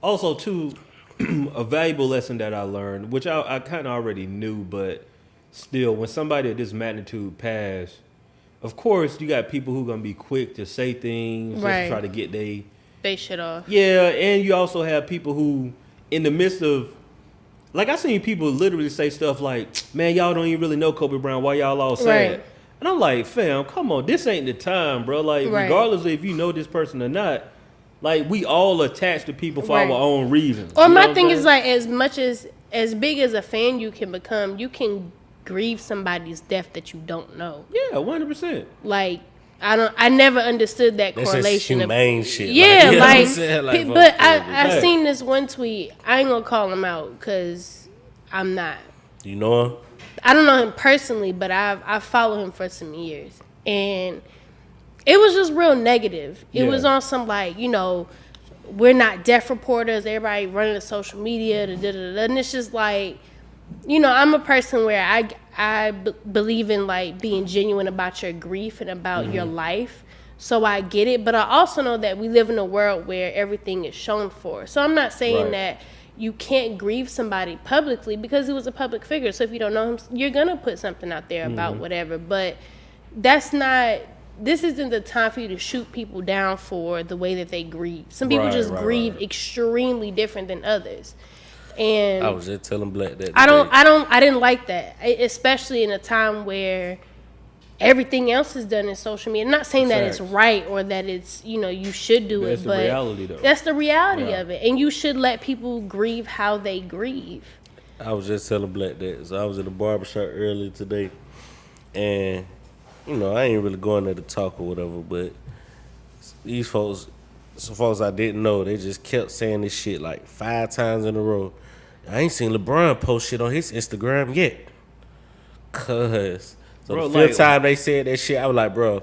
Also, too, a valuable lesson that I learned, which I kind of already knew, but still, when somebody of this magnitude passed, of course, you got people who gonna be quick to say things, just to try to get they shit off. Yeah, and you also have people who, in the midst of, like I seen people literally say stuff like, "Man, y'all don't even really know Kobe Bryant. Why y'all all sad?" Right. And I'm like, "Fam, come on, this ain't the time, bro. Like, regardless of if you know this person or not, like we all attached to people for our own reasons." Or my thing is like, as big as a fan you can become, you can grieve somebody's death that you don't know. Yeah, 100%. Like. I never understood that correlation. That's humane shit. Yeah, but I seen this one tweet. I ain't gonna call him out because I'm not. You know him? I don't know him personally, but I followed him for some years, and it was just real negative. It was on some like, you know, we're not death reporters. Everybody running to social media, and it's just like, you know, I'm a person where I believe in like being genuine about your grief and about your life. So I get it. But I also know that we live in a world where everything is shown for. So I'm not saying that you can't grieve somebody publicly because he was a public figure. So if you don't know him, you're going to put something out there about whatever. But this isn't the time for you to shoot people down for the way that they grieve. Some people grieve extremely different than others. And I was just telling Black that I didn't like that, especially in a time where everything else is done in social media. I'm not saying that it's right or that it's, you know, you should do it, but reality, though. That's the reality of it. And you should let people grieve how they grieve. I was just telling Black that. So I was in the barbershop earlier today, and you know, I ain't really going there to talk or whatever, but these folks, some folks I didn't know, they just kept saying this shit like 5 times in a row. I ain't seen LeBron post shit on his Instagram yet. Cause the fifth time they said that shit, I was like, bro,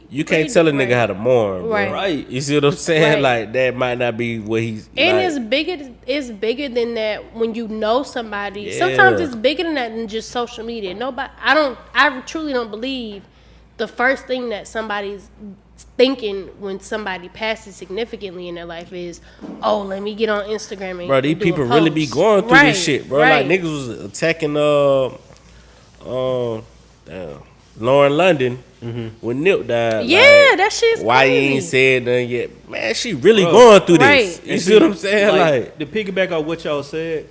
you can't tell a nigga how to mourn, bro. Right. You see what I'm saying? Like, that might not be what he's. And like, it's bigger than that when you know somebody. Yeah. Sometimes it's bigger than that than just social media. I truly don't believe the first thing that somebody's thinking when somebody passes significantly in their life is, oh, let me get on Instagram and bro, these people really be going through this shit, bro. Like, niggas was attacking Lauren London when Nip died. Yeah, like, that shit's why crazy. he ain't said nothing yet? Man, she really going through this. You see what I'm saying? Like, to piggyback on what y'all said,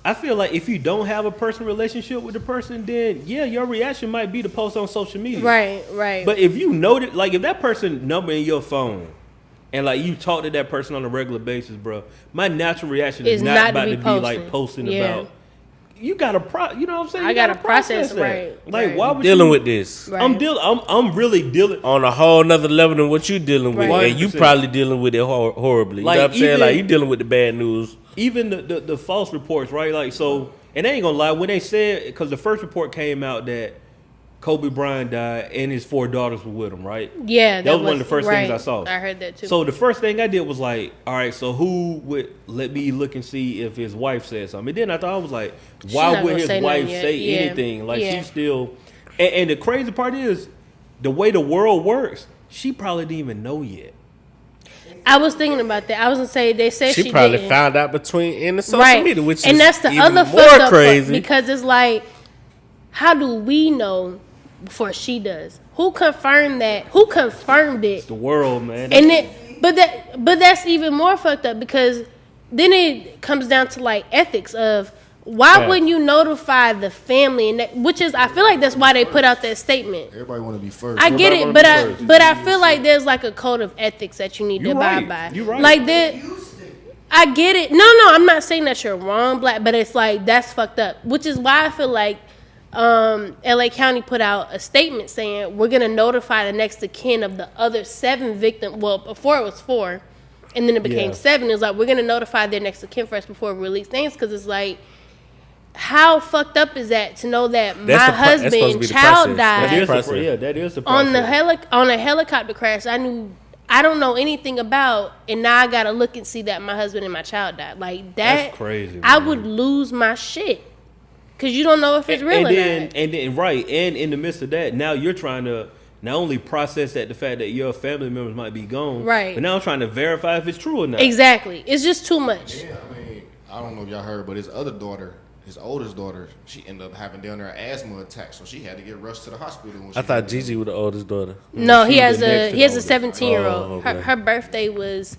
I feel like if you don't have a personal relationship with the person, then your reaction might be to post on social media. Right. But if you know that, like, if that person number in your phone and like you talk to that person on a regular basis, bro, my natural reaction is not about to be like posting about. You gotta you know what I'm saying? I gotta process that. Right. Like, why would dealing with this? Right. I'm really dealing on a whole nother level than what you dealing with, and you probably dealing with it horribly. Like, you know what I'm saying? Like, you dealing with the bad news. Even the false reports, right? Like, so, and they ain't gonna lie, when they said, because the first report came out that Kobe Bryant died and his 4 daughters were with him, right? Yeah, that was one of the first things I saw. I heard that too. So the first thing I did was like, all right, so who would let me look and see if his wife said something? And then I thought, I was like, why would his wife say anything? Like, she's still, and the crazy part is, the way the world works, she probably didn't even know yet. I was thinking about that. I was gonna say they said she probably didn't. found out in the social media, which and is that's the even other more crazy. Because it's like, how do we know before she does? Who confirmed that? Who confirmed it? It's the world, man. But that's even more fucked up, because then it comes down to like ethics of why wouldn't you notify the family? And which is, I feel like that's why they put out that statement. Everybody want to be first. I get it, but I feel like there's like a code of ethics that you need to abide by. You're right. Like that. I get it. No, I'm not saying that you're wrong, Black, but it's like, that's fucked up. Which is why I feel like LA County put out a statement saying we're gonna notify the next of kin of the other 7 victims. Well, before it was 4, and then it became 7. It was like, we're gonna notify their next of kin first before we release names, because it's like, how fucked up is that to know that my husband's child died? That is the process. On a helicopter crash I don't know anything about, and now I gotta look and see that my husband and my child died. Like, that's crazy, man. I would lose my shit, because you don't know if it's real or not. And then, right, and in the midst of that, now you're trying to not only process that the fact that your family members might be gone, right? But now I'm trying to verify if it's true or not. Exactly. It's just too much. Yeah, I mean, I don't know if y'all heard, but his other daughter, his oldest daughter, she ended up having down there asthma attack, so she had to get rushed to the hospital. When I thought Gigi was the oldest daughter. No, he has the a 17-year-old. Oh, okay. Her birthday was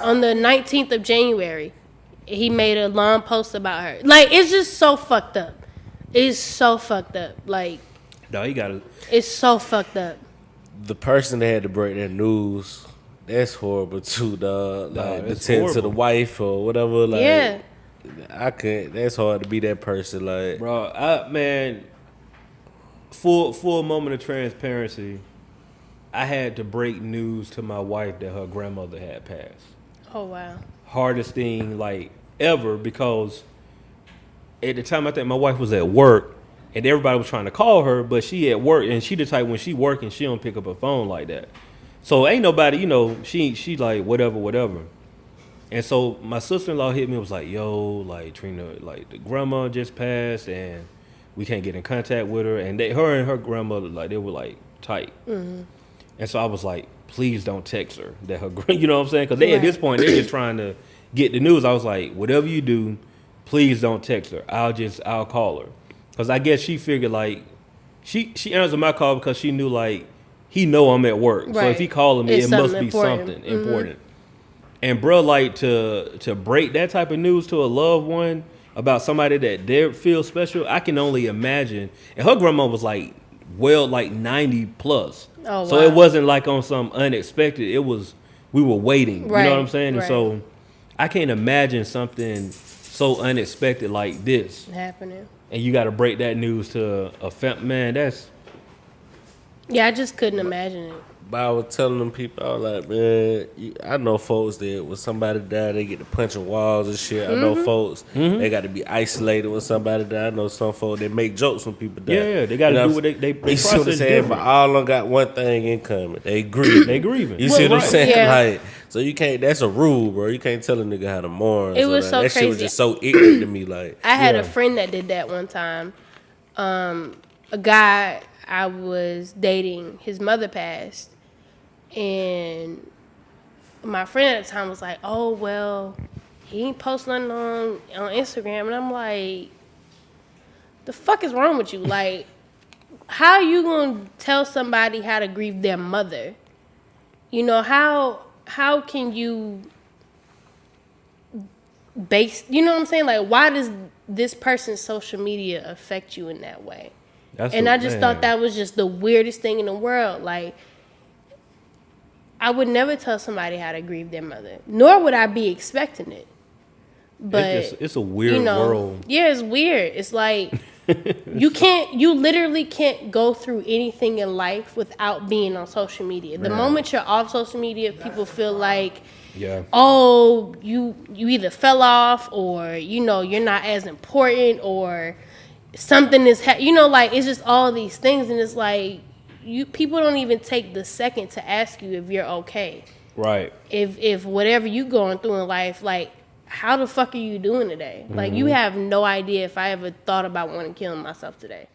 on the 19th of January. He made a long post about her. Like, it's just so fucked up. It's so fucked up. Like, No, you gotta. it's so fucked up. The person that had to break that news, that's horrible too, dog. Like, it's to tend to horrible. the wife or whatever. Like, Yeah. I couldn't. That's hard to be that person. Like, Bro, man, for a moment of transparency, I had to break news to my wife that her grandmother had passed. Oh, wow. Hardest thing like ever, because at the time I think my wife was at work and everybody was trying to call her, but she at work, and she the type when she working, she don't pick up her phone like that. So ain't nobody, she like whatever. And so my sister-in-law hit me and was like, yo, like Trina, like the grandma just passed and we can't get in contact with her. And her and her grandmother, like they were like tight. Mm-hmm. And so I was like, please don't text her that her, you know what I'm saying? Because at this point, they're just trying to get the news. I was like, whatever you do, please don't text her. I'll call her. Because I guess she figured like, she answered my call because she knew like, he know I'm at work. Right. So if he calling me, it must be something important. And bro, like to break that type of news to a loved one about somebody that they feel special, I can only imagine. And her grandma was like, like 90 plus. Oh, so it wasn't like on some unexpected. It was, we were waiting. Right, you know what I'm saying? right. And so I can't imagine something so unexpected like this happening. And you got to break that news to a man. That's. Yeah, I just couldn't imagine it. But I was telling them people, I was like, man, I know folks that when somebody die, they get to punching walls and shit. I know folks, they got to be isolated when somebody die. I know some folks, they make jokes when people die. Yeah, they got to do what they you see what I'm saying? But all of them got one thing in common. They grieving. They grieving. You see what I'm saying? Yeah. Like, so you can't, that's a rule, bro. You can't tell a nigga how to mourn. It was so that crazy. Shit was just so ignorant to me. Like, I had a friend that did that one time. A guy I was dating, his mother passed. And my friend at the time was like, oh, well, he ain't post nothing on Instagram. And I'm like, the fuck is wrong with you? Like, how are you going to tell somebody how to grieve their mother? You know, how can you base, you know what I'm saying? Like, why does this person's social media affect you in that way? I just thought that was just the weirdest thing in the world. Like, I would never tell somebody how to grieve their mother, nor would I be expecting it. But it's a weird world. Yeah, it's weird. It's like you literally can't go through anything in life without being on social media. The moment you're off social media, people feel like, oh, you either fell off, or you're not as important, or something is like, it's just all these things, and it's like, people don't even take the second to ask you if you're okay. Right. If whatever you going through in life, like, how the fuck are you doing today? Like, you have no idea if I ever thought about wanting to kill myself today.